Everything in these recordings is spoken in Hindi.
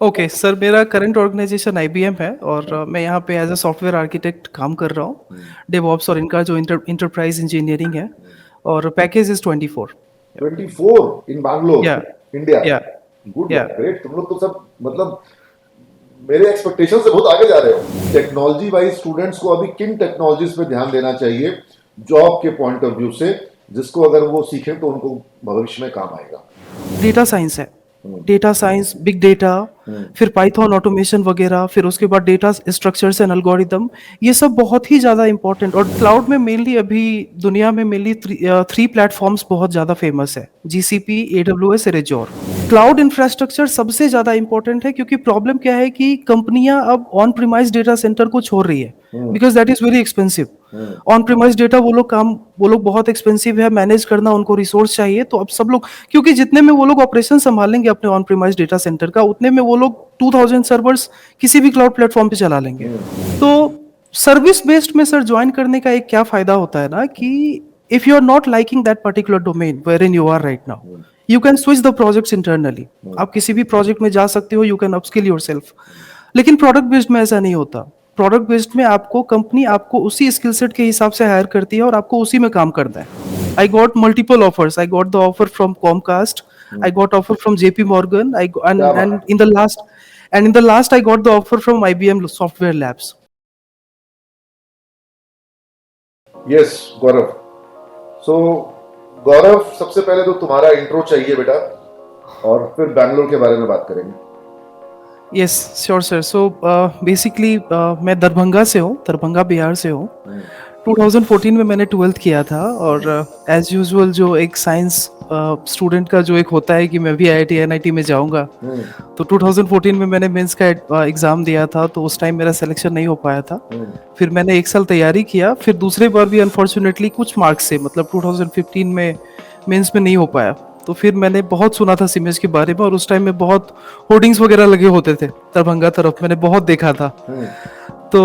ओके सर, मेरा करंट ऑर्गेनाइजेशन आईबीएम है और मैं यहाँ पे एज अ सॉफ्टवेयर आर्किटेक्ट काम कर रहा हूँ। हम्म, डेवऑप्स और इनका जो इंटरप्राइज इंजीनियरिंग है, और पैकेज इज 24। 24 इन या बैंगलोर, इंडिया। या गुड या मैन, ग्रेट। तुम लोग तो सब मतलब मेरे एक्सपेक्टेशन से बहुत आगे जा रहे हो। टेक्नोलॉजी वाइज स्टूडेंट्स को अभी किन टेक्नोलॉजीज पे ध्यान देना चाहिए जॉब के पॉइंट ऑफ व्यू से, जिसको अगर वो सीखें तो उनको भविष्य में काम आएगा? डेटा साइंस है। हम्म, डेटा साइंस, बिग डेटा, हम्म, फिर पाइथन ऑटोमेशन वगैरह, फिर उसके बाद डेटा स्ट्रक्चर्स एंड एल्गोरिदम, ये सब बहुत ही ज़्यादा इंपॉर्टेंट। और क्लाउड में मेनली अभी दुनिया में मेनली थ्री प्लेटफॉर्म्स बहुत ज़्यादा फेमस है: जीसीपी, एडब्ल्यूएस और एजोर। क्लाउड इंफ्रास्ट्रक्चर सबसे ज़्यादा इंपॉर्टेंट है, क्योंकि प्रॉब्लम क्या है कि कंपनियां अब ऑन प्रीमाइज डेटा सेंटर को छोड़ रही है, hmm, because that is very expensive. Hmm, on premise data वो लोग बहुत एक्सपेंसिव है मैनेज करना, उनको रिसोर्स चाहिए। तो अब सब लोग, क्योंकि जितने में वो लोग ऑपरेशन संभालेंगे अपने ऑन प्रीमाइज डेटा सेंटर का, उतने में वो लोग 2000 सर्वर्स किसी भी क्लाउड प्लेटफॉर्म पे चला लेंगे। हम्म, तो सर्विस बेस्ड में सर ज्वाइन करने का एक क्या फायदा होता है ना, कि if you are not liking that particular domain where in you are right now, hmm, you can switch the projects internally. Hmm, आप किसी भी प्रोजेक्ट में जा सकते हो, यू कैन अपस्किल योरसेल्फ। लेकिन प्रोडक्ट बेस्ड में ऐसा नहीं होता। प्रोडक्ट बेस्ड में आपको कंपनी आपको उसी स्किल सेट के हिसाब से हायर करती है और आपको उसी में काम करना है। I got multiple offers. I got the offer from Comcast, hmm. I got offer from JP Morgan, I क्या एंड बात। In the last I got the offer from IBM software labs. Yes Gaurav. So Gaurav, सबसे पहले तो तुम्हारा इंट्रो चाहिए बेटा, और फिर बैंगलोर के बारे में बात करेंगे। Yes sure sir. So basically मैं दरभंगा से हूँ, दरभंगा बिहार से हूँ। हम्म, 2014 में मैंने 12th किया था, और एज यूजुअल जो एक साइंस स्टूडेंट का जो एक होता है कि मैं भी आईआईटी एनआईटी में जाऊंगा, हम्म, तो 2014 में मैंने मेंस का एग्ज़ाम दिया था, तो उस टाइम मेरा सिलेक्शन नहीं हो पाया था। हम्म, फिर मैंने एक साल तैयारी किया, फिर दूसरे बार भी अनफॉर्चुनेटली कुछ मार्क्स से, मतलब 2015 में मेंस में नहीं हो पाया। तो फिर मैंने बहुत सुना था सिमेज के बारे में, और उस टाइम में बहुत होर्डिंग्स वगैरह लगे होते थे दरभंगा तरफ, मैंने बहुत देखा था। हम्म। तो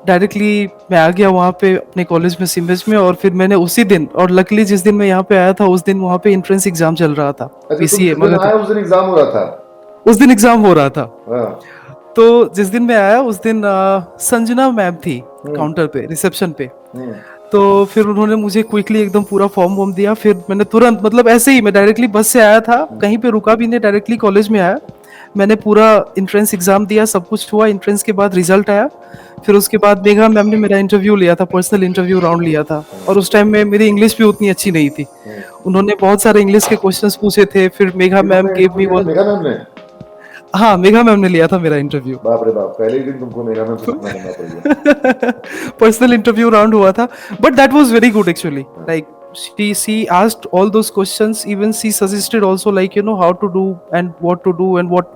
डायरेक्टली मैं आ गया वहाँ पे अपने कॉलेज में सिमेज में, और फिर मैंने उसी दिन, और लकली जिस दिन मैं यहाँ पे आया था उस दिन वहाँ पे एंट्रेंस एग्जाम चल रहा था, अच्छा, तुम पीसीए जिस दिन मगध। आए उस दिन एग्जाम हो रहा था? उस दिन एग्जाम हो रहा था। हाँ। तो जिस दिन मैं आया उस दिन संजना मैम थी हम्म, काउंटर पे, रिसेप्शन पे। हम्म, तो फिर उन्होंने मुझे क्विकली एकदम पूरा फॉर्म वॉर्म दिया, फिर मैंने तुरंत, मतलब ऐसे ही मैं डायरेक्टली बस से आया था, कहीं पे रुका भी नहीं, डायरेक्टली कॉलेज में आया। मैंने पूरा इंट्रेंस एग्जाम दिया, सब कुछ हुआ, इंट्रेंस के बाद रिजल्ट आया। फिर उसके बाद मेघा मैम ने मेरा इंटरव्यू लिया था, पर्सनल इंटरव्यू राउंड लिया था। और उस टाइम में मेरी इंग्लिश भी उतनी अच्छी नहीं थी। हम्म। उन्होंने बहुत सारे इंग्लिश के क्वेश्चंस पूछे थे, फिर मेघा मैम किन्होंने गेव इंटरव्यू मी लिया था, वन। मेघा मैम ने? हाँ, मेघा मैम ने लिया था मेरा इंटरव्यू। बाप रे बाप, पहले ही दिन तुमको मेघा मैम से सामना करना पड़ गया। पर्सनल इंटरव्यू राउंड हुआ था, but that was very good actually. Like she asked all those questions, even she suggested also, like, you know, how to do and what to do, and what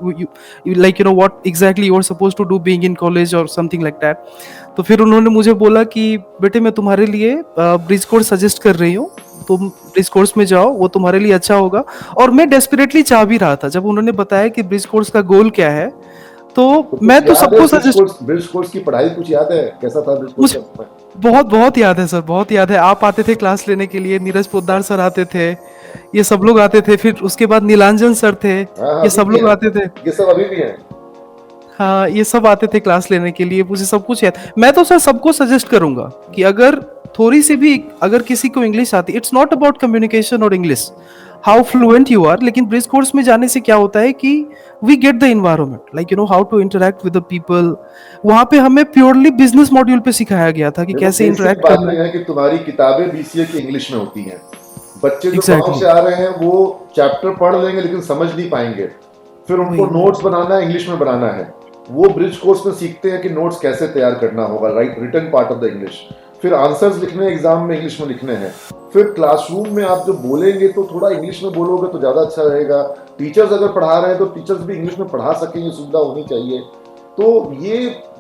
you like, you know, what exactly you are supposed to do being in college or something like that. तो फिर उन्होंने मुझे बोला कि बेटे मैं तुम्हारे लिए ब्रिज कोर्स सजेस्ट कर रही हूँ, तुम ब्रिज कोर्स में जाओ, वो तुम्हारे लिए अच्छा होगा। और मैं डेस्परेटली चाह भी रहा था, जब उन्होंने बताया कि ब्रिज कोर्स का गोल क्या है, तो तो कुछ मैं तो याद है सबको bridge suggest. Course? Bridge course की पढ़ाई कुछ याद है? कैसा था ब्रिज कोर्स मुझे का समय? बहुत बहुत याद है सर, बहुत याद है। आप आते थे क्लास लेने के लिए, नीरज पोद्दार सर आते थे, ये सब लोग आते थे। फिर उसके बाद नीलांजन सर थे, हाँ हाँ, ये अभी सब भी लोग हैं। आते थे। ये सब अभी भी हैं। हाँ, ये सब आते थे क्लास लेने के लिए, मुझे सब कुछ याद। मैं तो सर सबको सजेस्ट करूंगा कि अगर थोड़ी सी भी, अगर किसी को इंग्लिश आती, इट्स नॉट अबाउट कम्युनिकेशन और English, how fluent you are, लेकिन ब्रिज कोर्स में जाने से क्या होता है कि we get the environment, like, you know, how to interact with the people. वहां पे हमें प्योरली बिजनेस मॉड्यूल पे सिखाया गया था कि देखो, कैसे बेसिक इंटरेक्ट बात करना यह है। है कि तुम्हारी किताबें बीसीए की इंग्लिश में होती हैं। बच्चे जो गांव एग्जैक्टली से आ रहे हैं वो चैप्टर पढ़ लेंगे लेकिन समझ नहीं पाएंगे। फिर उनको वही वही। नोट्स बनाना है, इंग्लिश में बनाना है। वो ब्रिज कोर्स में सीखते हैं कि नोट्स कैसे तैयार करना होगा, right, written part of the English. फिर आंसर्स लिखने हैं, एग्जाम में इंग्लिश में लिखने हैं। फिर क्लासरूम में आप जो बोलेंगे तो थोड़ा इंग्लिश में बोलोगे तो ज्यादा अच्छा रहेगा। टीचर्स अगर पढ़ा रहे हैं तो टीचर्स भी इंग्लिश में पढ़ा सकें, ये सुविधा होनी चाहिए। तो ये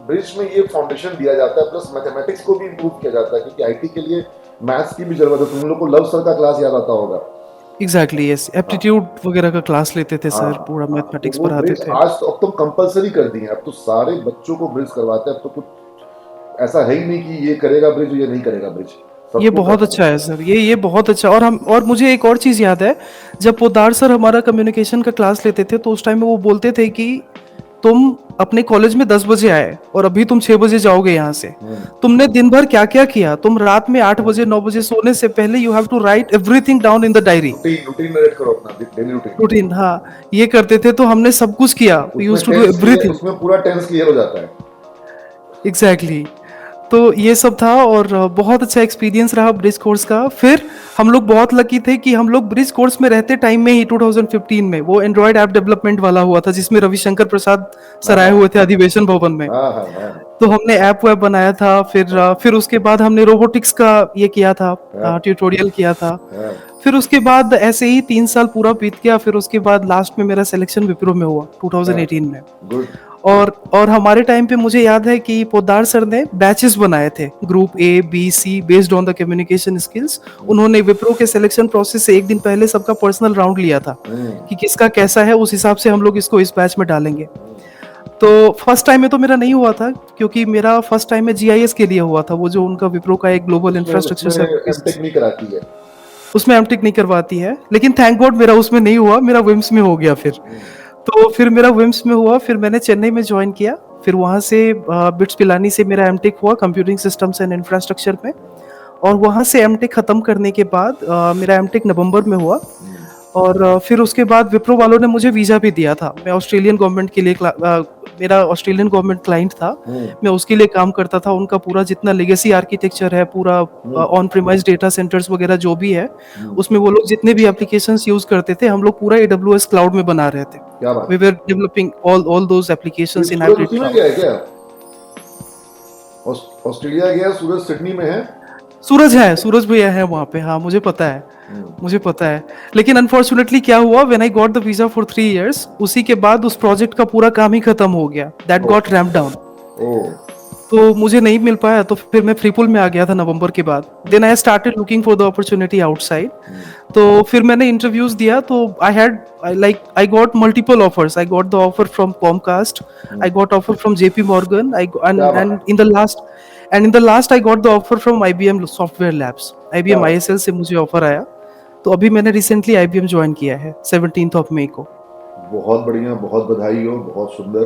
ब्रिज में ये फाउंडेशन दिया जाता है, प्लस मैथमेटिक्स को भी इम्प्रूव किया जाता है, क्योंकि आईटी के लिए मैथ्स की भी जरूरत है। तुम लोग को लव सर का क्लास याद आता होगा। एग्जैक्टली यस, हाँ एप्टीट्यूड वगैरह का क्लास लेते थे हाँ सर, पूरा हाँ। तो मैथमेटिक्स वो पढ़ाते ब्रिज थे। आज तो अब तो कंपलसरी कर दी है, अब तो सारे बच्चों को ब्रिज करवाते हैं। अब तो कुछ ऐसा है ही नहीं कि ये करेगा ब्रिज, ये नहीं करेगा ब्रिज, ये सबको बहुत करना अच्छा है। है सर, ये बहुत अच्छा। और हम, और मुझे एक और चीज़ याद है, जब पोद्दार सर हमारा कम्युनिकेशन का क्लास लेते थे, तो उस टाइम में वो बोलते थे कि तुम अपने कॉलेज में 10 बजे आए और अभी तुम 6 बजे जाओगे यहाँ से, हम्म, तुमने दिन भर क्या क्या किया, तुम रात में 8 बजे 9 बजे सोने से पहले you have to write everything down in the diary. Routine routine narrate करो अपना डेली रूटीन। रूटीन, हाँ, ये करते थे, तो हमने सब कुछ किया, वी उसमें used to do tense clear, everything. उसमें पूरा टेंस क्लियर हो जाता है। एग्जैक्टली। तो ये सब था, और बहुत अच्छा एक्सपीरियंस रहा ब्रिज कोर्स का। फिर हम लोग बहुत लकी थे कि हम लोग ब्रिज कोर्स में रहते टाइम में ही 2015 में वो एंड्रॉयड ऐप डेवलपमेंट वाला हुआ था, जिसमें रविशंकर प्रसाद सर आए हाँ हुए थे अधिवेशन भवन में। हाँ हाँ हाँ तो हमने ऐप वेब बनाया था। फिर उसके बाद हमने रोबोटिक्स का ये किया था, हाँ ट्यूटोरियल किया था। हाँ। फिर उसके बाद ऐसे ही 3 साल पूरा बीत गया। फिर उसके बाद लास्ट में मेरा सिलेक्शन विप्रो में हुआ 2018 में। गुड। और हमारे टाइम पे मुझे याद है कि पोद्दार सर ने बैचेस बनाए थे, group A B C, based on the communication skills. उन्होंने विप्रो के सिलेक्शन प्रोसेस से एक दिन पहले सबका पर्सनल राउंड लिया था कि किसका कैसा है, उस हिसाब से हम लोग इसको इस बैच में डालेंगे। तो फर्स्ट टाइम में तो मेरा नहीं हुआ था, क्योंकि मेरा फर्स्ट टाइम में जीआईएस के लिए हुआ था, वो जो उनका विप्रो का एक ग्लोबल इंफ्रास्ट्रक्चर सर्विस, एमटेक नहीं कराती है। उसमें एमटेक नहीं करवाती है। लेकिन थैंक गॉड मेरा उसमें नहीं हुआ, मेरा विम्स में हो गया फिर। तो फिर मेरा विम्स में हुआ, फिर मैंने चेन्नई में ज्वाइन किया। फिर वहाँ से बिट्स पिलानी से मेरा एमटेक हुआ कंप्यूटिंग सिस्टम्स एंड इंफ्रास्ट्रक्चर में। और वहाँ से एमटेक ख़त्म करने के बाद मेरा एमटेक नवंबर में हुआ। और फिर उसके बाद विप्रो वालों ने मुझे वीज़ा भी दिया था। मैं ऑस्ट्रेलियन गवर्नमेंट के लिए मेरा ऑस्ट्रेलियन गवर्नमेंट क्लाइंट था, मैं उसके लिए काम करता था। उनका पूरा जितना लेगेसी आर्किटेक्चर है, पूरा ऑन प्रीमाइज डेटा सेंटर्स वगैरह जो भी है, उसमें वो लोग जितने भी एप्लीकेशंस यूज करते थे, हम लोग पूरा AWS क्लाउड में बना रहे थे। क्या बात। We were developing all those applications in Azure hybrid उसी में क्लाउड। गया है क्या? ऑस्ट्रेलिया गया, सूरज सिडनी में है। सूरज भैया है वहाँ पे, हाँ मुझे पता है, मुझे पता है। लेकिन अनफॉर्चुनेटली क्या हुआ, when I got the visa for 3 years, उसी के बाद उस प्रोजेक्ट का पूरा काम ही खत्म हो गया, दैट गॉट रैम्प डाउन। ओह। तो मुझे नहीं मिल पाया, तो फिर मैं फ्रीपुल में आ गया था नवंबर के बाद। Then I started looking for the opportunity outside. तो फिर मैंने इंटरव्यूज दिया, तो I got multiple offers. I got the offer from Comcast, I got offer from JP Morgan, क्या एंड बात। In the last I got the offer from IBM software labs, क्या IBM बात। ISL से मुझे ऑफर आया। तो अभी मैंने रिसेंटली IBM ज्वाइन किया है 17 मई को। बहुत बढ़िया, बहुत बधाई हो, बहुत सुंदर।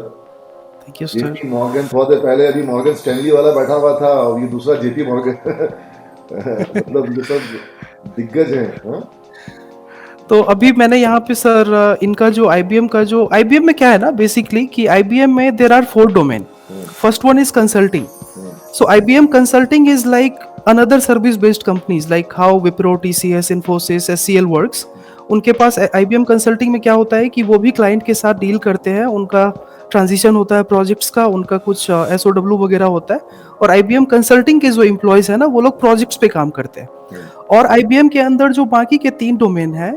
Thank you sir. JP Morgan थोड़े पहले अभी मॉर्गन स्टैनली वाला बैठा हुआ था, और ये दूसरा जेपी मॉर्गन मतलब ये सब दिग्गज हैं। हाँ? तो अभी मैंने यहाँ पे सर इनका जो IBM में क्या है ना, बेसिकली कि IBM में there are 4 domain. First one is consulting. So IBM Consulting is like another service-based companies like how Wipro, TCS, Infosys, SCL works. उनके पास IBM Consulting में क्या होता है कि वो भी क्लाइंट के साथ डील करते हैं, उनका ट्रांजिशन होता है प्रोजेक्ट्स का, उनका कुछ SOW वगैरह होता है। और IBM Consulting के जो एम्प्लॉयज है ना, वो लोग प्रोजेक्ट्स पे काम करते हैं। और IBM के अंदर जो बाकी के 3 डोमेन है,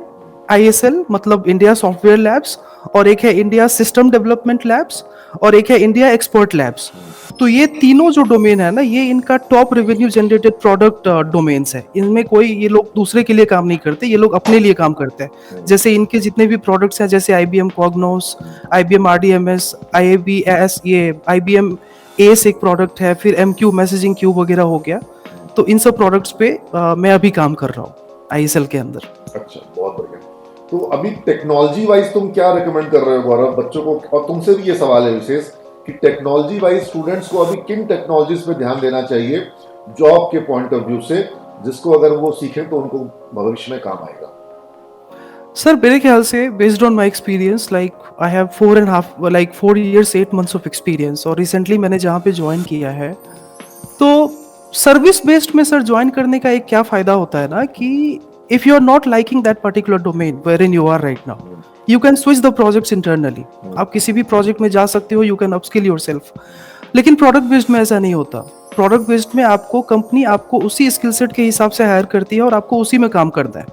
ISL मतलब इंडिया सॉफ्टवेयर लैब्स, और एक है इंडिया सिस्टम डेवलपमेंट लैब्स, और एक है इंडिया एक्सपर्ट लैब्स। तो ये तीनों जो डोमेन है ना, ये इनका top revenue generated product domains है। इनमें कोई ये लोग दूसरे के लिए काम नहीं करते, ये लोग अपने लिए काम करते हैं। जैसे इनके जितने भी प्रोडक्ट्स हैं, जैसे IBM Cognos, IBM RDMS, IABS, ये IBM ACE एक प्रोडक्ट है, फिर MQ मैसेजिंग क्यूब वगैरह हो गया। तो इन सब प्रोडक्ट्स पे मैं अभी काम कर रहा हूँ ISL के अंदर। अच्छा, बहुत बढ़िया। तो अभी टेक्नोलॉजी वाइज तुम क्या रिकमेंड कर रहे हो गौरव बच्चों को? और तुमसे भी ये सवाल है विशेष कि टेक्नोलॉजी वाइज स्टूडेंट्स को अभी किन टेक्नोलॉजीज पे ध्यान देना चाहिए जॉब के पॉइंट ऑफ व्यू से, जिसको अगर वो सीखें तो उनको भविष्य में काम आएगा? सर मेरे ख्याल से based on my experience, like I have 4 years 8 months of experience, और रिसेंटली मैंने जहाँ पे ज्वाइन किया है, तो सर्विस बेस्ड में सर ज्वाइन करने का एक क्या फ़ायदा होता है ना कि if you are not liking that particular domain where in you are right now, you can switch the projects internally. आप किसी भी प्रोजेक्ट में जा सकते हो, यू कैन अपस्किल योरसेल्फ। लेकिन प्रोडक्ट बेस्ड में ऐसा नहीं होता। प्रोडक्ट बेस्ड में आपको कंपनी आपको उसी स्किल सेट के हिसाब से हायर करती है और आपको उसी में काम करना है।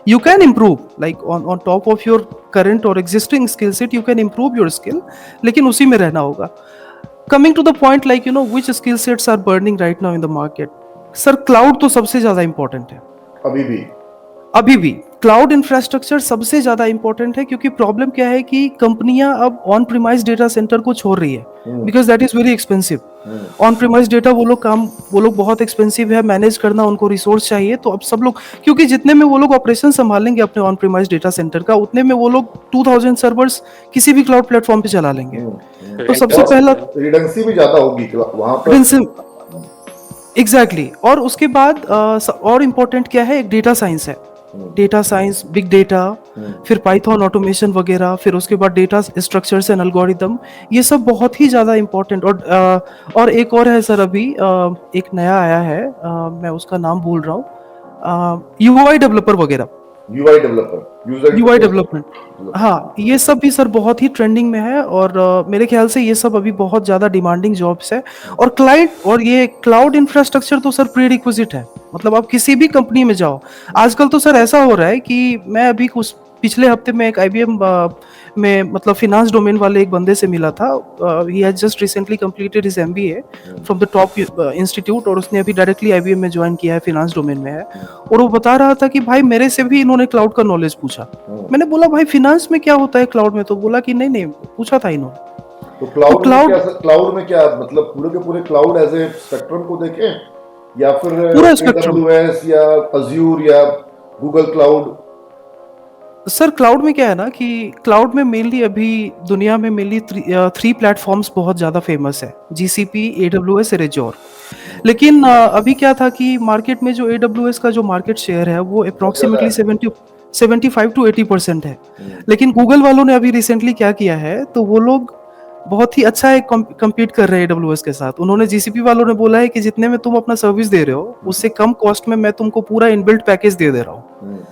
You can improve like on top of your current or existing skill set, you can improve your skill, लेकिन उसी में रहना होगा। Coming to the point, like you know which skill sets are burning right now in the market, sir cloud तो सबसे ज्यादा इंपॉर्टेंट है अभी भी क्लाउड इंफ्रास्ट्रक्चर सबसे ज्यादा इंपॉर्टेंट है, क्योंकि प्रॉब्लम क्या है कि कंपनियां अब ऑन प्रीमाइज डेटा सेंटर को छोड़ रही है, because that is very expensive. On premise data वो लोग बहुत एक्सपेंसिव है मैनेज करना, उनको रिसोर्स चाहिए। तो अब सब लोग, क्योंकि जितने में वो लोग ऑपरेशन संभालेंगे अपने ऑन प्रीमाइज डेटा सेंटर का, उतने में वो लोग 2000 सर्वर्स किसी भी क्लाउड प्लेटफॉर्म पे चला लेंगे। तो rank सबसे कर पहला सकते हैं। रिडेंसी भी ज्यादा होगी वहां पर। एग्जैक्टली और उसके बाद और इम्पोर्टेंट क्या है, एक डेटा साइंस है, डेटा साइंस, बिग डेटा, फिर पाइथन ऑटोमेशन वगैरह, फिर उसके बाद डेटा स्ट्रक्चर्स एंड एल्गोरिदम, ये सब बहुत ही ज़्यादा इम्पोर्टेंट। और एक और है सर, अभी एक नया आया है, मैं उसका नाम भूल रहा हूँ, यूआई डेवलपर वगैरह, UI developer, user UI interface development. हाँ, ये सब भी सर बहुत ही ट्रेंडिंग में है, और मेरे ख्याल से ये सब अभी बहुत ज़्यादा डिमांडिंग जॉब्स है। और क्लाउड, और ये क्लाउड इंफ्रास्ट्रक्चर तो सर प्री रिक्विजिट है, मतलब आप किसी भी कंपनी में जाओ। आजकल तो सर ऐसा हो रहा है कि मैं अभी कुछ पिछले हफ्ते में एक आईबीएम में, मतलब फिनांस डोमेन वाले एक बंदे से मिला था। He has just recently completed his MBA from the top institute, और उसने अभी डायरेक्टली आईबीएम में ज्वाइन किया है, फिनांस डोमेन में है। और वो बता रहा था कि भाई मेरे से भी इन्होंने क्लाउड का नॉलेज पूछा। मैंने बोला भाई फिनांस में क्या होता है क्लाउड में, तो बोला कि नहीं नहीं, पूछा था इन्होंने। तो तो क्लाउड, क्लाउड में क्या मतलब पूरे के पूरे क्लाउड एज ए स्पेक्ट्रम को देखें, या फिर पूरा स्पेक्ट्रम AWS या अज्यूर या गूगल क्लाउड? सर। क्लाउड में क्या है ना कि क्लाउड में मेनली अभी दुनिया में मेनली थ्री प्लेटफॉर्म्स बहुत ज़्यादा फेमस है, जीसीपी, एडब्ल्यूएस और एजोर। लेकिन अभी क्या था कि मार्केट में जो एडब्ल्यूएस का जो मार्केट शेयर है वो बहुत ज्यादा अप्रोक्सीमेटली है। 75 to 80% है। लेकिन गूगल वालों ने अभी रिसेंटली क्या किया है, तो वो लोग बहुत ही अच्छा एक कम्पीट कर रहे हैं एडब्ल्यूएस के साथ। उन्होंने, जीसीपी वालों ने बोला है कि जितने में तुम अपना सर्विस दे रहे हो उससे कम कॉस्ट में मैं तुमको पूरा इनबिल्ट पैकेज दे दे रहा हूँ।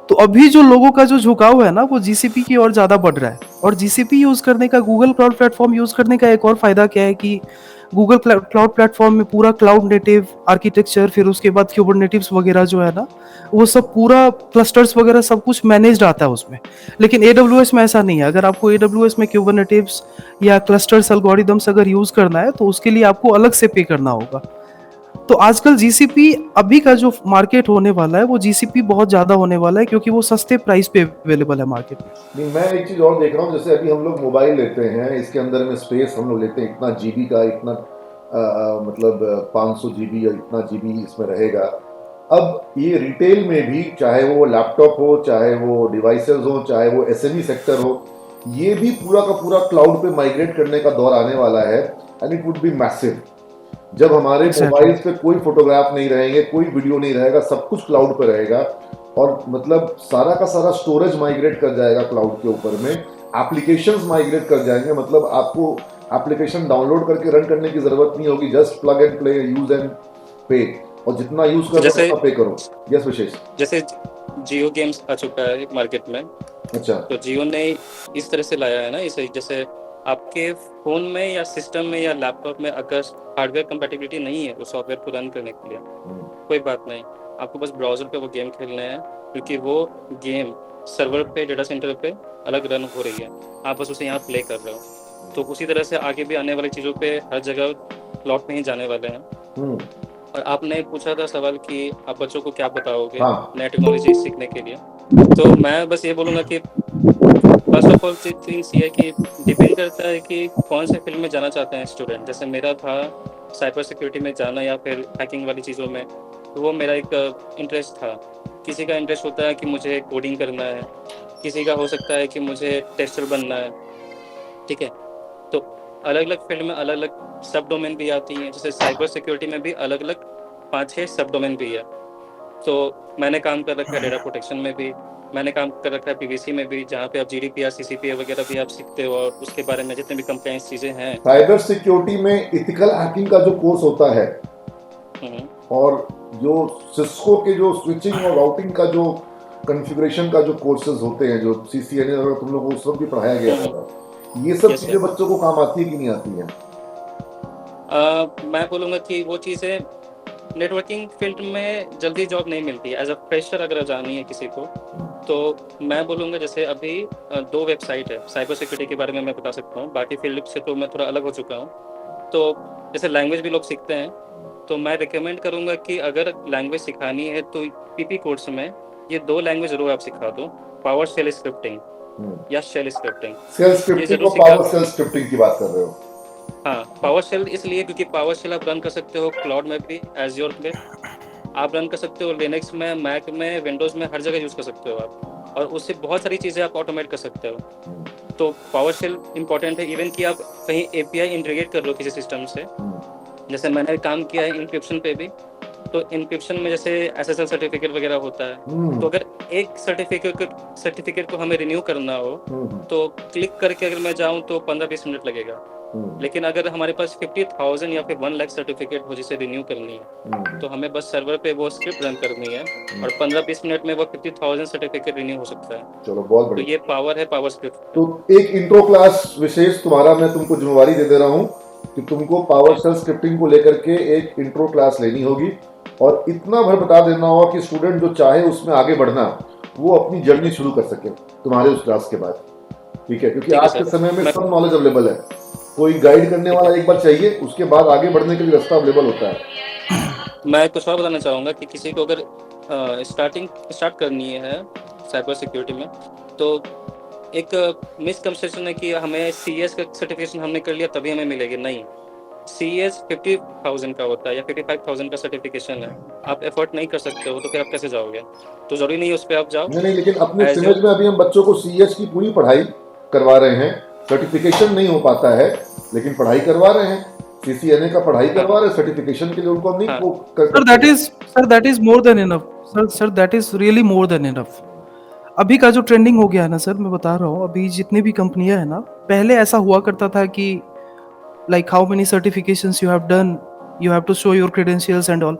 तो अभी जो लोगों का जो झुकाव है ना वो जीसीपी की ओर ज्यादा बढ़ रहा है। और जीसीपी यूज करने का, गूगल क्लाउड प्लेटफॉर्म यूज करने का एक और फायदा क्या है कि गूगल क्लाउड प्लेटफॉर्म में पूरा क्लाउड नेटिव आर्किटेक्चर, फिर उसके बाद क्यूबरनेटिव्स वगैरह जो है ना, वो सब पूरा क्लस्टर्स वगैरह सब कुछ मैनेज्ड आता है उसमें। लेकिन एडब्ल्यूएस में ऐसा नहीं है। अगर आपको एडब्ल्यूएस में क्यूबरनेटिव्स या क्लस्टर्स एल्गोरिदम्स अगर यूज करना है तो उसके लिए आपको अलग से पे करना होगा। तो आजकल जीसीपी अभी का जो मार्केट होने वाला है वो जीसीपी बहुत ज्यादा होने वाला है, क्योंकि वो सस्ते प्राइस पे अवेलेबल है मार्केट में। नहीं, मैं एक चीज और देख रहा हूँ, जैसे अभी हम लोग मोबाइल लेते हैं, इसके अंदर में स्पेस हम लोग लेते हैं इतना जीबी का, इतना मतलब 500 जीबी या इतना जीबी इसमें रहेगा। अब ये रिटेल में भी, चाहे वो लैपटॉप हो, चाहे वो डिवाइसेस हो, चाहे वो एसएमई सेक्टर हो, ये भी पूरा का पूरा क्लाउड पे माइग्रेट करने का दौर आने वाला है। And it would be massive. जब हमारे एग्जैक्टली मोबाइल्स पे कोई फोटोग्राफ नहीं रहेंगे, कोई वीडियो नहीं रहेगा, सब कुछ क्लाउड पे रहेगा, और मतलब सारा का सारा स्टोरेज माइग्रेट कर जाएगा क्लाउड के ऊपर में, एप्लीकेशंस माइग्रेट कर जाएंगे। मतलब आपको एप्लीकेशन डाउनलोड करके रन करने की जरूरत नहीं होगी, just plug and play, use and पे, और जितना यूज तो कर रहे हो उतना पे करो। यस विशेष। जैसे जियो गेम्स आ चुका है मार्केट में, अच्छा। तो जियो ने इस तरह से लाया है ना इसे, जैसे आपके फोन में या सिस्टम में या लैपटॉप में अगर हार्डवेयर कंपैटिबिलिटी नहीं है उस सॉफ्टवेयर को रन करने के लिए, कोई बात नहीं, आपको बस ब्राउजर पे वो गेम खेलने हैं, क्योंकि वो गेम सर्वर पे, डेटा सेंटर पे अलग रन हो रही है, आप बस उसे यहाँ प्ले कर रहे हो। तो उसी तरह से आगे भी आने वाली चीज़ों पे हर जगह क्लाउड में ही जाने वाले हैं। और आपने पूछा था सवाल कि आप बच्चों को क्या बताओगे नई टेक्नोलॉजी सीखने के लिए, तो मैं बस ये बोलूँगा कि फर्स्ट ऑफ ऑल थिंग्स ये है कि डिपेंड करता है कि कौन से फील्ड में जाना चाहते हैं स्टूडेंट। जैसे मेरा था साइबर सिक्योरिटी में जाना या फिर हैकिंग वाली चीज़ों में, तो वो मेरा एक इंटरेस्ट था। किसी का इंटरेस्ट होता है कि मुझे कोडिंग करना है, किसी का हो सकता है कि मुझे टेस्टर बनना है, ठीक है। तो अलग अलग फील्ड में अलग अलग सब डोमेन भी आती हैं। जैसे साइबर सिक्योरिटी में भी अलग अलग 5-6 सब डोमेन भी है। तो मैंने काम कर रखा है डेटा प्रोटेक्शन में भी, मैंने काम कर रखा है पीवीसी में भी, जहाँ पे आप जीडीपीआर, सीसीपीए वगैरह भी आप सीखते हो, और उसके बारे में जितने भी कंप्लायंस चीज़ें हैं। साइबर सिक्योरिटी में इथिकल हैकिंग का जो कोर्स होता है, और जो सिस्को के जो स्विचिंग और राउटिंग का जो कॉन्फ़िगरेशन का जो कोर्सेज होते हैं, जो सीसीएनए और तुम लोगों को उस वक्त भी पढ़ाया गया था, ये सब चीजें बच्चों को काम आती है कि नहीं आती हैं? मैं बोलूँगा कि वो चीज़ें नेटवर्किंग फील्ड में जल्दी जॉब नहीं मिलती है। एज अ फ्रेशर अगर जानी है किसी को, तो मैं बोलूँगा जैसे अभी 2 वेबसाइट है साइबर सिक्योरिटी के बारे में मैं बता सकता हूँ, बाकी फील्ड से तो मैं थोड़ा अलग हो चुका हूँ। तो जैसे लैंग्वेज भी लोग सीखते हैं, तो मैं रिकमेंड करूँगा कि अगर लैंग्वेज सिखानी है तो पीपी कोर्स में ये 2 लैंग्वेज जरूर आप सिखा दो, पावर शेल स्क्रिप्टिंग या शेल स्क्रिप्टिंग। शेल स्क्रिप्टिंग और पावर शेल स्क्रिप्टिंग की बात कर रहे हो? हाँ, पावर शेल इसलिए क्योंकि पावर शेल आप रन कर सकते हो क्लाउड में भी, एज्योर पे आप रन कर सकते हो, लिनक्स में, मैक में, विंडोज़ में, हर जगह यूज़ कर सकते हो आप। और उससे बहुत सारी चीज़ें आप ऑटोमेट कर सकते हो। तो पावर शेल इंपॉर्टेंट है, इवन कि आप कहीं एपीआई इंटीग्रेट कर लो किसी सिस्टम से। जैसे मैंने काम किया है इंक्रिप्शन पे भी, तो इंक्रिप्शन में जैसे एसएसएल सर्टिफिकेट वगैरह होता है, तो अगर एक सर्टिफिकेट को हमें रिन्यू करना हो तो क्लिक करके अगर मैं जाऊं तो 15-20 मिनट लगेगा। लेकिन अगर हमारे पास 50,000 या फिर 1 लाख सर्टिफिकेट हो जिसे रिन्यू करनी है, तो हमें बस सर्वर पे वो स्क्रिप्ट रन करनी है और 15-20 मिनट में वो 50,000 सर्टिफिकेट रिन्यू हो सकता है। चलो बहुत तो बढ़िया। ये पावर है पावर स्क्रिप्ट। तो एक इंट्रो क्लास विशेष तुम्हारा मैं तुमको जिम्मेवारी दे दे रहा हूँ कि तुमको पावर शेल स्क्रिप्टिंग को लेकर के एक इंट्रो क्लास लेनी होगी और इतना भर बता देना होगा कि स्टूडेंट जो चाहे उसमें आगे बढ़ना वो अपनी जर्नी शुरू कर सके तुम्हारे उस क्लास के बाद। ठीक है, क्योंकि ठीक है आज के सर। समय में मैं- सब नॉलेज अवेलेबल है, कोई गाइड करने वाला एक बार चाहिए, उसके बाद आगे बढ़ने के लिए रास्ता अवेलेबल होता है। मैं कुछ और बताना चाहूँगा कि किसी को अगर स्टार्ट करनी है साइबर सिक्योरिटी में, तो एक मिसकंसेप्शन है कि हमें सीएस का सर्टिफिकेशन हमने कर लिया तभी हमें मिलेगी। नहीं, सीएस 50,000 का होता है या 55,000 का सर्टिफिकेशन है। आप एफर्ट नहीं कर सकते हो तो फिर आप कैसे जाओगे? तो जरूरी नहीं है उस पर आप जाओ। नहीं, लेकिन अपने As समझ में अभी हम बच्चों को सीएस की पूरी पढ़ाई करवा रहे हैं, सर्टिफिकेशन नहीं हो पाता है लेकिन पढ़ाई करवा रहे हैं, सीसीएनए का पढ़ाई करवा रहे हैं, सर्टिफिकेशन के लिए उनको हम नहीं हाँ। वो कर sir that is more than enough. Sir that is really more than enough. अभी का जो ट्रेंडिंग हो गया है ना सर, मैं बता रहा हूँ, अभी जितनी भी कंपनियां है ना, पहले ऐसा हुआ करता था कि like how many certifications you have done, you have to show your credentials and all.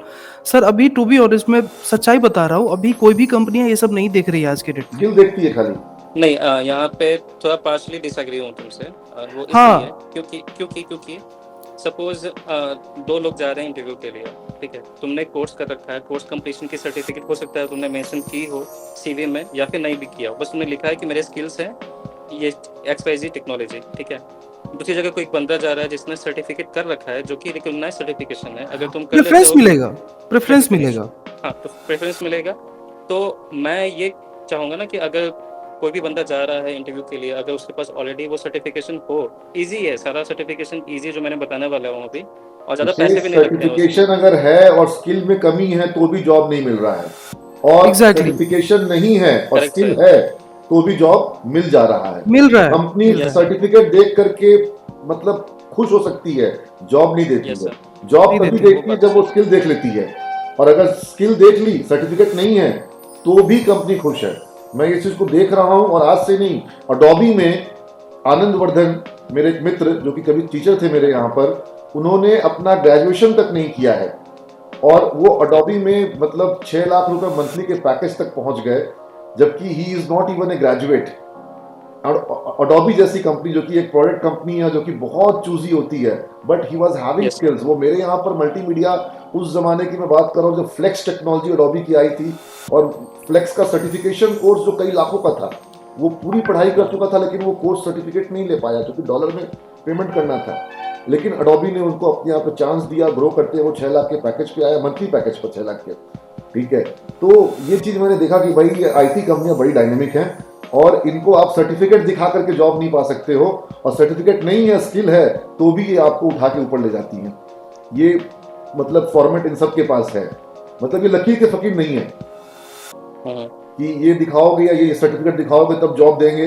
Sir अभी टू बी ऑनेस्ट मैं सच्चाई बता रहा हूँ, अभी कोई भी कंपनियां ये सब नहीं देख रही है आज के डेट में। स्किल देखती है खाली। नहीं, यहाँ पे थोड़ा पार्शली डिसएग्री हूँ तुमसे। वो हाँ। इसलिए क्योंकि सपोज 2 लोग जा रहे हैं इंटरव्यू के लिए, ठीक है, तुमने कोर्स कर रखा है, कोर्स कंप्लीशन की सर्टिफिकेट हो सकता है तुमने मेंशन की हो सीवी में या फिर नहीं भी किया हो, बस तुमने लिखा है कि मेरे स्किल्स हैं ये XYZ टेक्नोलॉजी, ठीक है। दूसरी जगह कोई बंदा जा रहा है जिसने सर्टिफिकेट कर रखा है जो कि रिकॉग्नाइज सर्टिफिकेशन है, अगर तुम कर लेते प्रेफरेंस हो मिलेगा, प्रेफरेंस मिलेगा। हाँ, तो प्रेफरेंस मिलेगा। तो मैं ये चाहूँगा ना कि अगर कोई भी बंदा जा रहा है इंटरव्यू के लिए, अगर उसके पास ऑलरेडी वो सर्टिफिकेशन हो, इजी है सारा सर्टिफिकेशन, इजी जो मैंने बताने वाला हूँ अभी, और ज़्यादा पैसे भी नहीं लगते हैं उसमें। सर्टिफिकेशन अगर है और स्किल में कमी है तो भी जॉब नहीं मिल रहा है, और Exactly. सर्टिफिकेशन नहीं है और Correct, स्किल sir. है तो भी जॉब मिल जा रहा है। मिल रहा है। Company Yes, sir. सर्टिफिकेट देख करके मतलब खुश हो सकती है, जॉब नहीं देती Yes, है। sir. जॉब नहीं तभी देती, देखती है जब वो स्किल देख लेती है, और अगर स्किल देख ली सर्टिफिकेट नहीं है तो भी कंपनी खुश है। मैं इस चीज को देख रहा हूं, और आज से नहीं। अडोबी में आनंद वर्धन मेरे एक मित्र जो कि कभी टीचर थे मेरे यहाँ पर, उन्होंने अपना ग्रेजुएशन तक नहीं किया है और वो अडोबी में मतलब 6 लाख रुपए मंथली के पैकेज तक पहुंच गए, जबकि he is not even a graduate. Adobe जैसी कंपनी जो कि एक प्रोडक्ट कंपनी है जो कि बहुत चूजी होती है, but he was having Yes. Skills. वो मेरे यहाँ पर मल्टीमीडिया, उस जमाने की मैं बात कर रहा हूँ जब फ्लेक्स टेक्नोलॉजी अडोबी की आई थी, और फ्लेक्स का सर्टिफिकेशन कोर्स जो कई लाखों का था, वो पूरी पढ़ाई कर चुका था लेकिन वो कोर्स सर्टिफिकेट नहीं ले पाया क्योंकि डॉलर में पेमेंट करना था। लेकिन अडोबी ने उनको अपने यहाँ पे चांस दिया, ग्रो करते वो 6 लाख के पैकेज पे आया, मंथली पैकेज पर 6 लाख के। ठीक है, तो ये चीज मैंने देखा कि भाई ये आईटी कंपनियां बड़ी डायनेमिक हैं, और इनको आप सर्टिफिकेट दिखा करके जॉब नहीं पा सकते हो, और सर्टिफिकेट नहीं है स्किल है तो भी ये आपको उठा के ऊपर ले जाती हैं। ये मतलब फॉर्मेट इन सब के पास है, मतलब ये लकीर के फकीर नहीं है हाँ। कि ये दिखाओगे या ये सर्टिफिकेट दिखाओगे तब जॉब देंगे।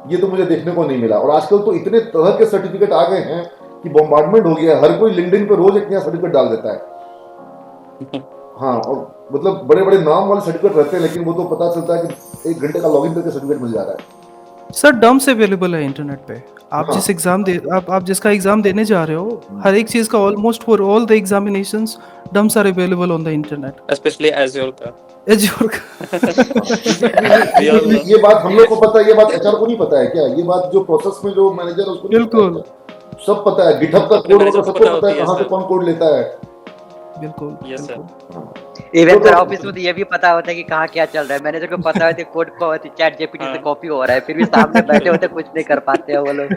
ये तो मुझे देखने को नहीं मिला, और आजकल तो इतने तरह के सर्टिफिकेट आ गए हैं कि बॉम्बार्डमेंट हो गया है, हर कोई लिंक्डइन पे रोज एक नया सर्टिफिकेट डाल देता है। हाँ, और मतलब बड़े बड़े नाम वाले सर्टिफिकेट रहते हैं लेकिन वो तो पता चलता है कि 1 घंटे का लॉगिन करके सर्टिफिकेट मिल जा रहा है। सर डम्स अवेलेबल है इंटरनेट पे। आप हाँ। जिस एग्जाम दे आप जिसका एग्जाम देने जा रहे हो, हर एक चीज का almost for all the examinations dumps are available on the internet. Specially Azure का। एज्योर ये बात हम लोग को पता है, ये बात एचआर को नहीं पता है क्या? ये बात जो प्रोसेस में जो मैनेजर है उसको नहीं पता है बिल्कुल। क्या? सब पता है, गिटहब का अपने कोड manager वगैरह को सबको पता पता है होती है, कहाँ से सर। कौन कोड लेता है। बिल्कुल Yes, sir. बिल्कुल। हाँ। इवन तो- सर ऑफिस में तो ये भी पता होता है कि कहाँ क्या चल रहा है। मैनेजर को पता होता है कोड को चैट जीपीटी से हाँ। कॉपी हो रहा है, फिर भी सामने बैठे होते कुछ नहीं कर पाते हैं वो लोग।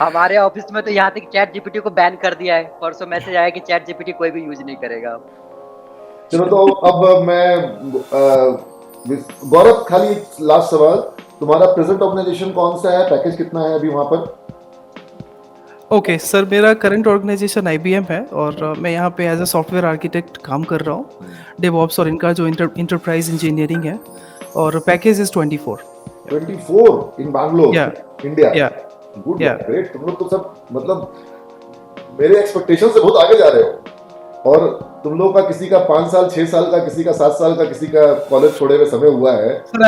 हमारे ऑफिस में तो यहाँ तक चैट जीपीटी को बैन कर दिया है। परसों मैसेज आया कि चैट जीपीटी कोई भी यूज नहीं करेगा। चलो, तो अब मैं गौरव, खाली एक लास्ट सवाल, तुम्हारा प्रेजेंट ऑर्गेनाइजेशन कौन सा है, पैकेज कितना है अभी वहाँ पर? ओके सर, मेरा करंट ऑर्गेनाइजेशन IBM है और मैं यहाँ पे एज अ सॉफ्टवेयर आर्किटेक्ट काम कर रहा हूँ, डेवऑप्स और इनका जो इंटरप्राइज इंजीनियरिंग है। और package is 24. 24 in Bangalore, Yeah, India. yeah, good, yeah. Great. तुम लोग तो सब मतलब मेरे एक्सपेक्टेशन से बहुत आगे जा रहे हो। और तुम लोग का किसी का 5 साल 6 साल का, किसी का 7 साल का, किसी का कॉलेज छोड़े हुए समय हुआ है, Sir,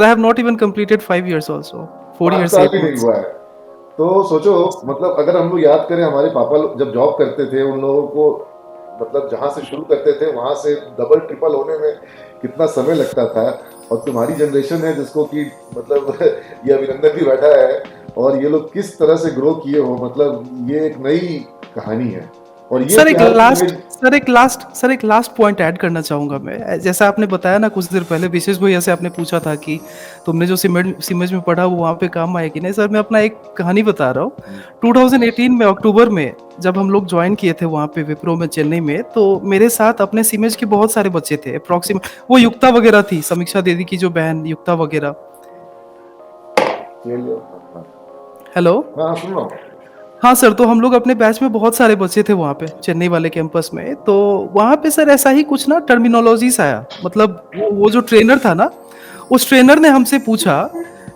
I have not even completed 5 years also. 4 5 years, साल 8 भी नहीं months. हुआ है। तो सोचो, मतलब अगर हम लोग याद करें, हमारे पापा लोग जब जॉब करते थे, उन लोगों को मतलब जहां से शुरू करते थे वहां से डबल ट्रिपल होने में कितना समय लगता था। और तुम्हारी जनरेशन है जिसको कि मतलब ये अभिनंदन भी बैठा है, और ये लोग किस तरह से ग्रो किए हो, मतलब ये एक नई कहानी है। और ये सर प्यार तुम्हें एक लास्ट पॉइंट ऐड करना चाहूंगा मैं। जैसा आपने बताया ना कुछ देर पहले, विशेष भैया से आपने पूछा था कि तुमने जो सीमेज में पढ़ा वो वहाँ पे काम आया कि नहीं। सर मैं अपना एक कहानी बता रहा हूँ। 2018 में अक्टूबर में जब हम लोग ज्वाइन किए थे वहाँ पे विप्रो में चेन्नई में, तो मेरे साथ अपने सीमेज के बहुत सारे बच्चे थे अप्रोक्सीमेट। वो युक्ता वगैरह थी, समीक्षा दीदी की जो बहन युक्ता वगैरह। हेलो। हाँ, सुन रहा हूँ। हाँ सर, तो हम लोग अपने बैच में बहुत सारे बच्चे थे वहाँ पे चेन्नई वाले कैंपस में। तो वहाँ पे सर ऐसा ही कुछ ना टर्मिनोलॉजीज आया। मतलब वो जो ट्रेनर था ना, उस ट्रेनर ने हमसे पूछा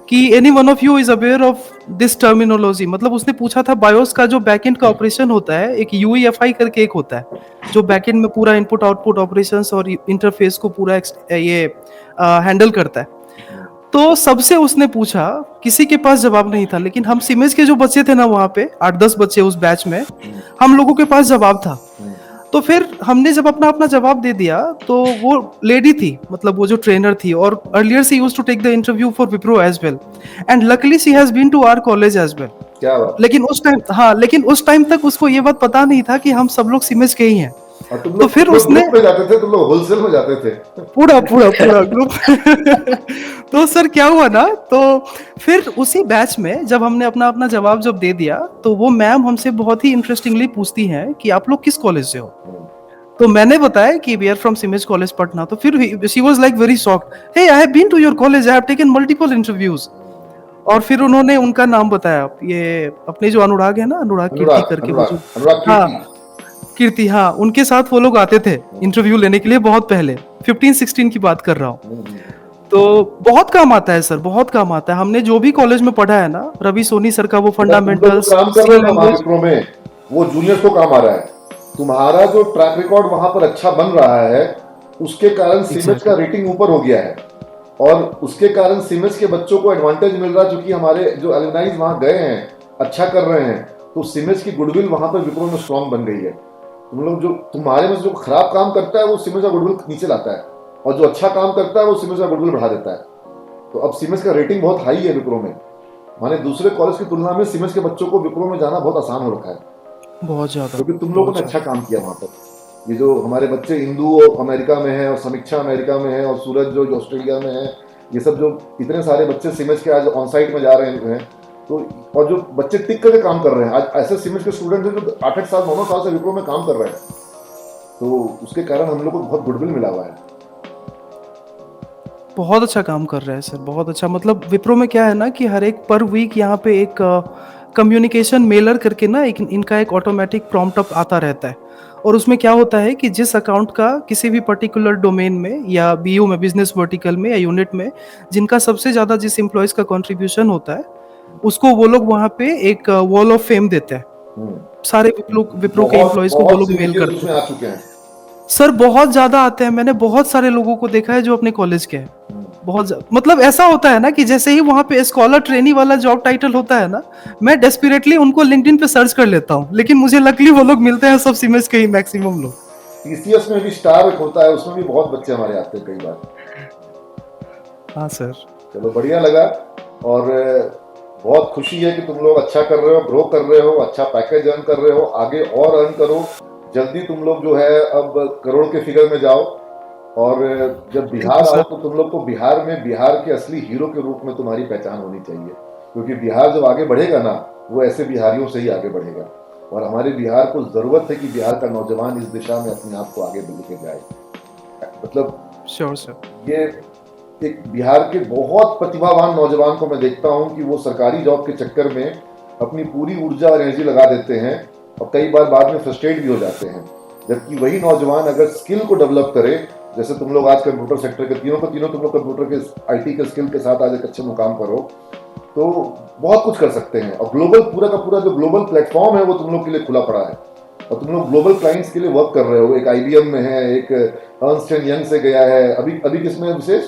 कि any one of you is aware of this terminology. मतलब उसने पूछा था बायोस का जो बैकएंड का ऑपरेशन होता है, एक यूईएफआई करके एक होता है जो बैकएंड में पूरा इनपुट आउटपुट ऑपरेशंस और इंटरफेस को पूरा ये हैंडल करता है। तो सबसे उसने पूछा, किसी के पास जवाब नहीं था, लेकिन हम सिमेज के जो बच्चे थे ना वहाँ पे 8-10 बच्चे उस बैच में, हम लोगों के पास जवाब था। तो फिर हमने जब अपना अपना जवाब दे दिया, तो वो लेडी थी, मतलब वो जो ट्रेनर थी, और earlier she used to take the interview for Wipro as well, and luckily she has been to our college as well. क्या बात। लेकिन उस टाइम तक उसको ये बात पता नहीं था कि हम सब लोग सिमेज के ही हैं। और तुम तो लोग फिर उसने ग्रुप में जाते थे, तुम लोग होलसेल में जाते थे। पूरा पूरा पूरा ग्रुप तो सर क्या हुआ ना, तो फिर उसी बैच में जब हमने अपना अपना जवाब जब दे दिया, तो वो मैम हमसे बहुत ही इंटरेस्टिंगली पूछती हैं कि आप लोग किस कॉलेज से हो। तो मैंने बताया कि we are from Cimage college Patna. तो फिर she was like very shocked, hey I have been to your college, I have taken multiple interviews. और फिर उन्होंने उनका नाम बताया, ये अपने जो अनुराग है ना, अनुराग कीर्ति अनुराग करके, वो जो अनुराग हाँ कीर्ति। कीर्ति, हाँ उनके साथ वो लोग आते थे इंटरव्यू लेने के लिए बहुत पहले, 15-16 की बात कर रहा हूँ। तो बहुत काम आता है सर, बहुत काम आता है। हमने जो भी कॉलेज में पढ़ा है ना, रवि सोनी सर का वो तुम लोग जो फंडामेंटल्स, काम कर सी रहे हो ना वहाँ लैंग्वेज। विप्रो में, वो जूनियर्स को काम आ रहा है। तुम्हारा जो ट्रैक रिकॉर्ड वहां पर अच्छा बन रहा है, उसके कारण सीमेज का रेटिंग ऊपर हो गया है, और उसके कारण सीमेज के बच्चों को एडवांटेज मिल रहा है, क्योंकि हमारे जो एलुमनाइज वहां गए हैं, अच्छा कर रहे हैं, तो सीमेज की गुडविल वहां पर विप्रो में स्ट्रॉन्ग बन गई है। तुम लोग जो तुम्हारे में जो खराब काम करता है वो सीमेज का गुडविल नीचे लाता है, और जो अच्छा काम करता है वो सीमेज का गुडविल बढ़ा देता है। तो अब सीमेज का रेटिंग बहुत हाई है विप्रो में, माने दूसरे कॉलेज की तुलना में सीमेज के बच्चों को विप्रो में जाना बहुत आसान हो रखा है, बहुत ज्यादा, क्योंकि तुम लोगों ने अच्छा काम किया वहां पर। ये जो हमारे बच्चे इंदू अमेरिका में है, और समीक्षा अमेरिका में है, और सूरज जो ऑस्ट्रेलिया में है, ये सब जो इतने सारे बच्चे सीमेज के आज ऑन साइट में जा रहे हैं, तो और जो बच्चे टिक करके काम कर रहे हैं, आज ऐसे सीमेज के स्टूडेंट हैं जो 8-8 साल 9-9 साल से विप्रो में काम कर रहे हैं, तो उसके कारण हम लोग को बहुत गुडविल मिला हुआ है। बहुत अच्छा काम कर रहे हैं सर, बहुत अच्छा। मतलब विप्रो में क्या है ना कि हर एक पर वीक यहाँ पे एक कम्युनिकेशन मेलर करके ना एक इनका एक ऑटोमेटिक प्रॉम्प्ट अप आता रहता है, और उसमें क्या होता है कि जिस अकाउंट का किसी भी पर्टिकुलर डोमेन में या बीयू में, बिजनेस वर्टिकल में या यूनिट में, जिनका सबसे ज्यादा जिस एम्प्लॉयज का कंट्रीब्यूशन होता है, उसको वो लोग वहाँ पे एक वॉल ऑफ फेम देते हैं। सारे विप्रो के एम्प्लॉयज को वो लोग मेल करते हैं। आ चुके हैं सर बहुत ज्यादा आते हैं, मैंने बहुत सारे लोगों को देखा है जो अपने कॉलेज के हैं। मतलब ऐसा होता है ना कि जैसे ही वहाँ पे स्कॉलर ट्रेनी वाला जॉब टाइटल होता है ना, मैं डेस्परेटली उनको लिंक्डइन पे सर्च कर लेता हूँ, लेकिन मुझे लकीली वो लोग मिलते हैं सब सीमेज के ही मैक्सिमम लोग। टीसीएस में भी स्टार होता है, उसमें भी बहुत बच्चे हमारे आते हैं कई बार। हाँ सर, चलो बढ़िया लगा, और बहुत खुशी है कि तुम लोग अच्छा कर रहे हो, ग्रो कर रहे हो, अच्छा पैकेज अर्न कर रहे हो, आगे और अर्न करो, जल्दी तुम लोग जो है अब करोड़ के फिगर में जाओ, और जब बिहार आओ तो तुम लोग को बिहार में बिहार के असली हीरो के रूप में तुम्हारी पहचान होनी चाहिए, क्योंकि बिहार जब आगे बढ़ेगा ना, वो ऐसे बिहारियों से ही आगे बढ़ेगा, और हमारे बिहार को जरूरत है कि बिहार का नौजवान इस दिशा में अपने आप को आगे लेके जाए। मतलब श्योर सर, ये एक बिहार के बहुत प्रतिभावान नौजवान को मैं देखता हूं कि वो सरकारी जॉब के चक्कर में अपनी पूरी ऊर्जा और एनर्जी लगा देते हैं, और कई बार बाद में फ्रस्ट्रेट भी हो जाते हैं, जबकि वही नौजवान अगर स्किल को डेवलप करे, जैसे तुम लोग आज कंप्यूटर सेक्टर के तीनों तुम लोग कंप्यूटर के आईटी के स्किल के साथ आज एक अच्छे मुकाम पर हो, तो बहुत कुछ कर सकते हैं। और ग्लोबल पूरा का पूरा जो ग्लोबल प्लेटफॉर्म है वो तुम लोग के लिए खुला पड़ा है, और तुम लोग ग्लोबल क्लाइंट्स के लिए वर्क कर रहे हो। एक आईबीएम में है, एक अर्नस्ट एंड यंग से गया है, अभी किसमें है विशेष?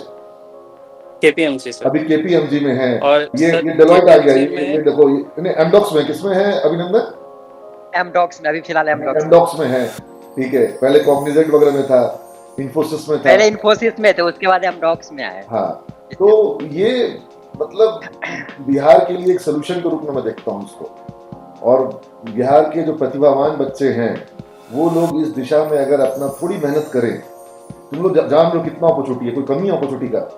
KPMG sir. अभी केपीएमजी में है, और ये सर डेलॉयट आ गया, KPMG में ये देखो, एमडॉक्स में किसमें है अभिनंदन? एमडॉक्स में, अभी फिलहाल एमडॉक्स में। एमडॉक्स में है, ठीक है। पहले कॉग्निजेंट वगैरह में था, इन्फोसिस में था, पहले इन्फोसिस में थे, उसके बाद एमडॉक्स में आए। हाँ। तो ये मतलब बिहार के लिए एक सोल्यूशन के रूप में मैं देखता हूँ इसको। और बिहार के जो प्रतिभावान बच्चे हैं वो लोग इस दिशा में अगर अपना थोड़ी मेहनत करें, तुम लोग जान रहे हो कितना अपॉर्चुनिटी है, कोई कमी है अपॉर्चुनिटी का?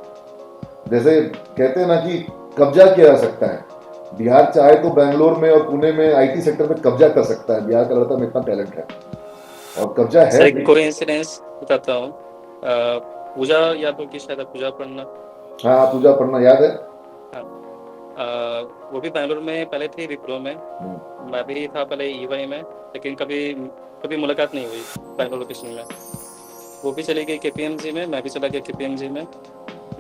जैसे कहते हैं ना कि कब्जा किया जा सकता है, बिहार चाहे तो बेंगलोर में और पुणे में आईटी सेक्टर में कब्जा कर सकता है। बिहार का लड़का में इतना टैलेंट है और कब्जा सर है। एक कोइंसिडेंस बताता हूँ, पूजा यादव की शायद पूजा पढ़ना, हाँ, पूजा पढ़ना याद है। वो भी बैंगलोर में पहले थी, विप्रो में। मैं भी था पहले ईवाई में, लेकिन कभी मुलाकात नहीं हुई बैंगलोर लोकेशन में। वो भी चली गई केपीएमजी में, मैं भी चला गया केपीएमजी में।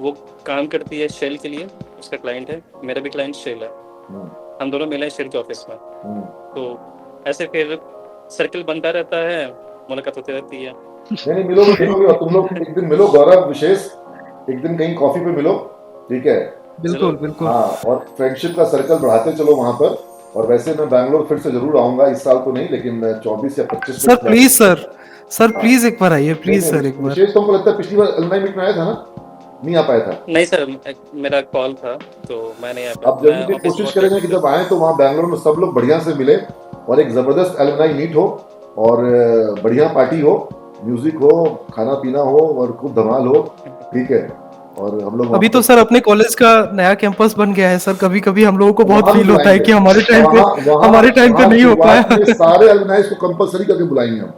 वो काम करती है शेल के लिए, उसका क्लाइंट है, मेरा भी क्लाइंट शेल है। हम दोनों मिले शेल के ऑफिस में, तो ऐसे फिर सर्कल बनता रहता है, मुलाकात होती रहती है। नहीं मिलोगे और तुम लोग एक दिन मिलो गौरव, विशेष एक दिन कहीं कॉफी पे मिलो, ठीक है? बिल्कुल बिल्कुल। हाँ, और फ्रेंडशिप का सर्कल बढ़ाते चलो वहां पर। और वैसे मैं बैंगलोर फिर से जरूर आऊंगा, इस साल तो नहीं, लेकिन 24 या 25 सर प्लीज सर प्लीज एक बार आइए, प्लीज सर एक बार। विशेष तुमको लगता है पिछली बार अलुमनाई मीट में आया था ना? नहीं आ पाया था? नहीं सर, मेरा कॉल था तो मैं नहीं आ पाया। अब जब भी कोशिश करेंगे कि जब आए तो वहाँ बैंगलोर में सब लोग बढ़िया से मिले और एक जबरदस्त अलुमनाई मीट हो और बढ़िया पार्टी हो, म्यूजिक हो, खाना पीना हो और खूब धमाल हो, ठीक है? और हम लोग अभी तो सर अपने कॉलेज का नया कैंपस बन गया है सर, कभी कभी हम लोगों को बहुत फील होता है कि हमारे टाइम पे नहीं हो पाया। सारे अलुमनाइज को कंपलसरी करके बुलाएंगे हम,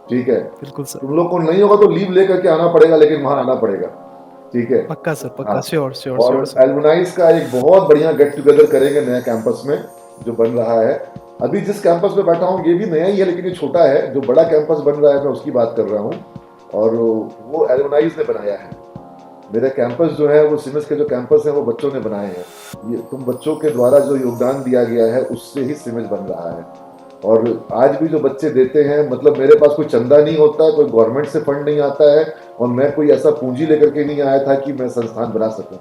ठीक है? बिल्कुल सर, तुम लोग को नहीं होगा तो लीव लेकर के आना पड़ेगा, लेकिन वहां आना पड़ेगा, ठीक है? पक्का सर, पक्का, हाँ। श्योर श्योर और श्योर। एलुमनाइज का एक बहुत बढ़िया गेट टुगेदर करेंगे नया कैंपस में जो बन रहा है। अभी जिस कैंपस में बैठा हूँ ये भी नया ही है, लेकिन ये छोटा है। जो बड़ा कैंपस बन रहा है मैं उसकी बात कर रहा हूँ, और वो एलुमनाइज ने बनाया है। मेरा कैंपस जो है वो सिमस के जो कैंपस है वो बच्चों ने बनाए हैं। ये तुम बच्चों के द्वारा जो योगदान दिया गया है उससे ही सिमस बन रहा है। और आज भी जो बच्चे देते हैं, मतलब मेरे पास कोई चंदा नहीं होता, कोई गवर्नमेंट से फंड नहीं आता है, और मैं कोई ऐसा पूंजी लेकर के नहीं आया था कि मैं संस्थान बना सकूं।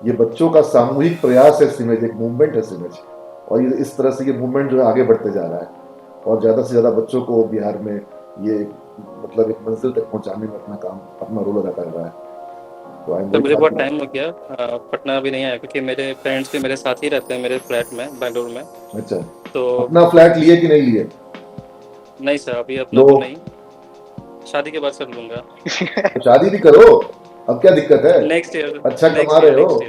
ये बच्चों का सामूहिक प्रयास है सिमज, एक मूवमेंट है सिमज, और ये इस तरह से ये मूवमेंट जो है आगे बढ़ते जा रहा है और ज़्यादा से ज़्यादा बच्चों को बिहार में ये मतलब एक मंजिल तक पहुंचाने में अपना काम, अपना रोल अदा कर रहा है। तो मुझे बहुत टाइम हो गया, पटना भी नहीं आया क्योंकि मेरे फ्रेंड्स भी मेरे साथ ही रहते हैं मेरे फ्लैट में बेंगलुरु में। अच्छा, तो अपना फ्लैट लिए कि नहीं लिए? नहीं सर, अभी अपना तो नहीं, शादी के बाद कर लूंगा। तो शादी भी करो, अब क्या दिक्कत है? Next year. अच्छा कमा रहे हो।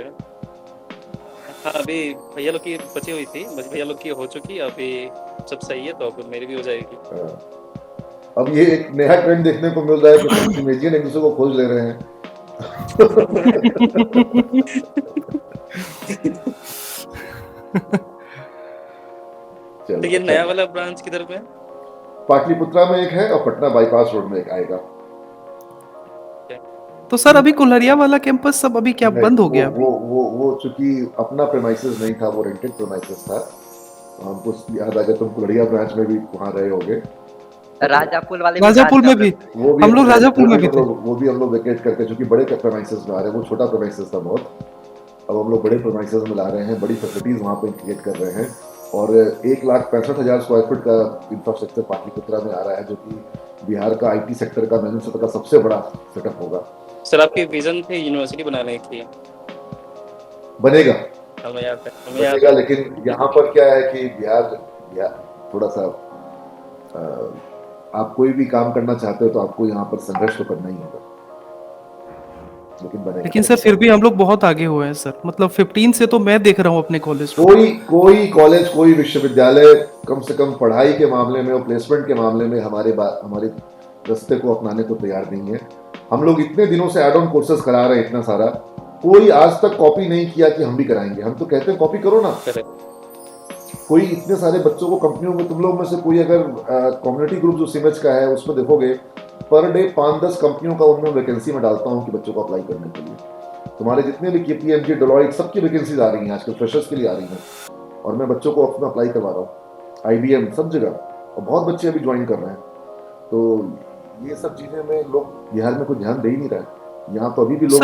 हाँ, अभी भैया लोग की बची हुई थी, बस भैया लोग की हो चुकी, अभी सब सही है तो अब मेरी भी हो जाएगी। अब ये एक नया ट्रेंड देखने को मिल रहा है कि कमेडियन एक दूसरे को खोज ले रहे हैं। तो ये नया वाला ब्रांच किधर पे? पाटलिपुत्रा में एक है और पटना बाईपास रोड में एक आएगा। तो सर अभी कुल्हरिया वाला कैंपस सब अभी क्या बंद हो गया? वो चूंकि अपना प्रेमाइसेस नहीं था, वो रेंटेड प्रेमाइसेस था। हमको याद आ गया, तुम कुल्हरिया ब्रांच में भी वहाँ रहे होगे। राजापुर वाले राजापुर में भी हम लोग राजापुर में भी थे। वो भी हम लोग वेकेट करके, चूंकि बड़े प्रेमाइसेस में आ रहे हैं, वो छोटा प्रेमाइसेस था बहुत, अब हम लोग बड़े प्रेमाइसेस में ला रहे हैं, बड़ी फैसिलिटीज वहाँ पे क्रिएट कर रहे हैं। और 1,65,000 स्क्वायर फीट का इंफ्रास्ट्रक्चर पाटलिपुत्रा में आ रहा है, जो कि बिहार का आईटी सेक्टर का, मैनेजमेंट सेक्टर का सबसे बड़ा सेटअप होगा। सर आपकी विजन थी यूनिवर्सिटी बनाने की? बनेगा, हमें याद है, बनेगा, लेकिन यहाँ पर क्या है कि बिहार थोड़ा सा आप कोई भी काम करना चाहते हो तो आपको यहाँ पर संघर्ष तो करना ही होगा, लेकिन बनेगा। लेकिन सर फिर भी हम लोग बहुत आगे हुए हैं सर, मतलब 15 से तो मैं देख रहा हूँ अपने कॉलेज। कोई कॉलेज, कोई विश्वविद्यालय कम से कम पढ़ाई के मामले में और प्लेसमेंट के मामले में हमारे रास्ते को अपनाने को तैयार नहीं है। हम लोग इतने दिनों से एड ऑन कोर्सेज करा रहे हैं इतना सारा, कोई आज तक कॉपी नहीं किया कि हम भी कराएंगे। हम तो कहते हैं कॉपी करो ना। कोई इतने सारे बच्चों को कंपनियों में, तुम लोग में से कोई अगर कम्युनिटी ग्रुप जो सिमज का है उसमें देखोगे पर डे 5-10 कंपनियों का उनमें वैकेंसी में डालता हूँ कि बच्चों को अप्लाई करने के लिए। तुम्हारे जितने भी KPMG, डेलॉयट, सबकी वैकेंसीज आ रही हैं आजकल, फ्रेशर्स के लिए आ रही हैं, और मैं बच्चों को अपना अप्लाई करवा रहा हूँ, IBM, सब जगह, और बहुत बच्चे अभी ज्वाइन कर रहे हैं। तो ये सब चीजें में लोग बिहार में कोई ध्यान दे ही नहीं रहा है। यहाँ तो अभी भी लोग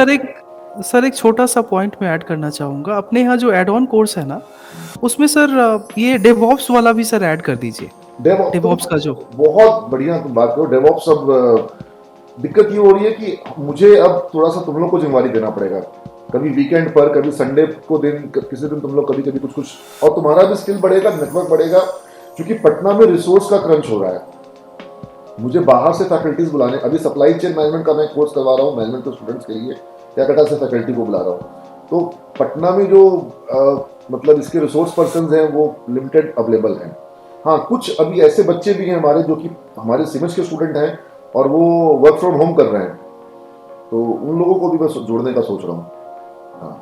सर एक छोटा सा पॉइंट मैं ऐड करना चाहूँगा। अपने यहाँ जो एड ऑन कोर्स है ना, उसमें सर ये डेवऑप्स वाला भी सर ऐड कर दीजिए। डेवऑप्स का जो बहुत बढ़िया तुम बात करो। डेवऑप्स अब दिक्कत ये हो रही है कि मुझे अब थोड़ा सा तुम लोग को जिम्मेवारी देना पड़ेगा, कभी वीकेंड पर, कभी संडे को दिन, किसी दिन तुम लोग कभी कभी कुछ, और तुम्हारा भी स्किल बढ़ेगा, नेटवर्क बढ़ेगा, क्योंकि पटना में रिसोर्स का क्रंच हो रहा है। मुझे बाहर से फैकल्टीज बुलाने, अभी सप्लाई चेन मैनेजमेंट का मैं कोर्स करवा रहा हूँ मैनेजमेंट के स्टूडेंट्स के लिए, कैलकाटा से फैकल्टी को बुला रहा हूँ। तो पटना में जो मतलब इसके रिसोर्स पर्सन हैं वो लिमिटेड अवेलेबल हैं। हाँ, कुछ अभी ऐसे बच्चे भी हैं हमारे जो कि हमारे सिमस के स्टूडेंट हैं और वो वर्क फ्रॉम होम कर रहे हैं, तो उन लोगों को भी मैं जोड़ने का सोच रहा हूँ। हाँ,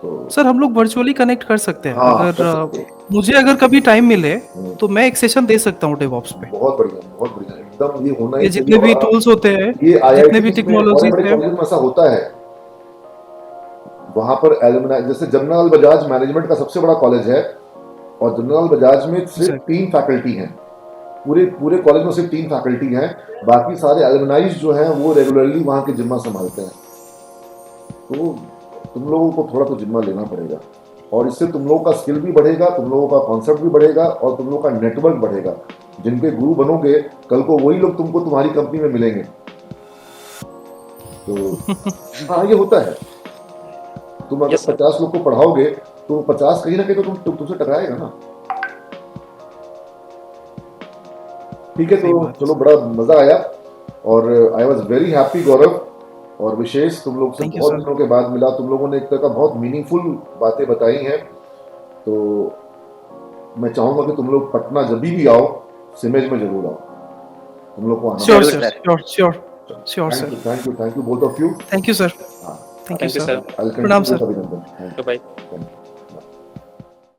तो सर हम लोग वर्चुअली कनेक्ट कर सकते हैं। हाँ, कर अगर सकते हैं। मुझे अगर कभी टाइम मिले तो मैं एक सेशन दे सकता हूँ डेवऑप्स पे। बहुत बढ़िया, एकदम ये होना ये ही जितने चाहिए। भी और टूल्स होते हैं, ये जितने भी IIT में और टेक्नोलॉजीज बड़े हैं, कॉलेज में ऐसा होता है। वहां पर एलुमनाई, जैसे जनरल बजाज मैनेजमेंट का सबसे बड़ा कॉलेज है, और जनरल बजाज में सिर्फ Exactly. 3 फैकल्टी हैं, पूरे कॉलेज में सिर्फ 3 फैकल्टी हैं, बाकी सारे एलुमनाइज जो हैं वो रेगुलरली वहां के जिम्मा संभालते हैं। तो तुम लोगों को थोड़ा तो जिम्मा लेना पड़ेगा, और इससे तुम लोगों का स्किल भी बढ़ेगा, तुम लोगों का कॉन्सेप्ट भी बढ़ेगा, और तुम लोगों का नेटवर्क बढ़ेगा। जिनके गुरु बनोगे, कल को वही लोग तुमको तुम्हारी कंपनी में मिलेंगे। तो हाँ, ये होता है। तुम अगर Yes, sir. 50 लोग को पढ़ाओगे तो 50 कहीं ना कहीं तो तुमसे टकराएगा ना। ठीक है, सही तो बात है। चलो, बड़ा मजा आया, और आई वॉज वेरी हैप्पी गौरव और विशेष, तुम लोग से Thank you, बहुत sir. दिनों के बाद मिला। तुम लोगों ने एक तरह का बहुत मीनिंगफुल बातें बताई हैं। तो मैं चाहूंगा कि तुम लोग पटना जब भी आओ, सिमेज में जरूर आओ, तुम लोग को आना Sure, जरूर sir. Sir. Sure, sir. Thank you both of you. Thank you, sir. हाँ, Thank you, Thank you, sir. sir. I'll Pranam, continue sir. with Abhinandan. Thank you. Bye. Thank you.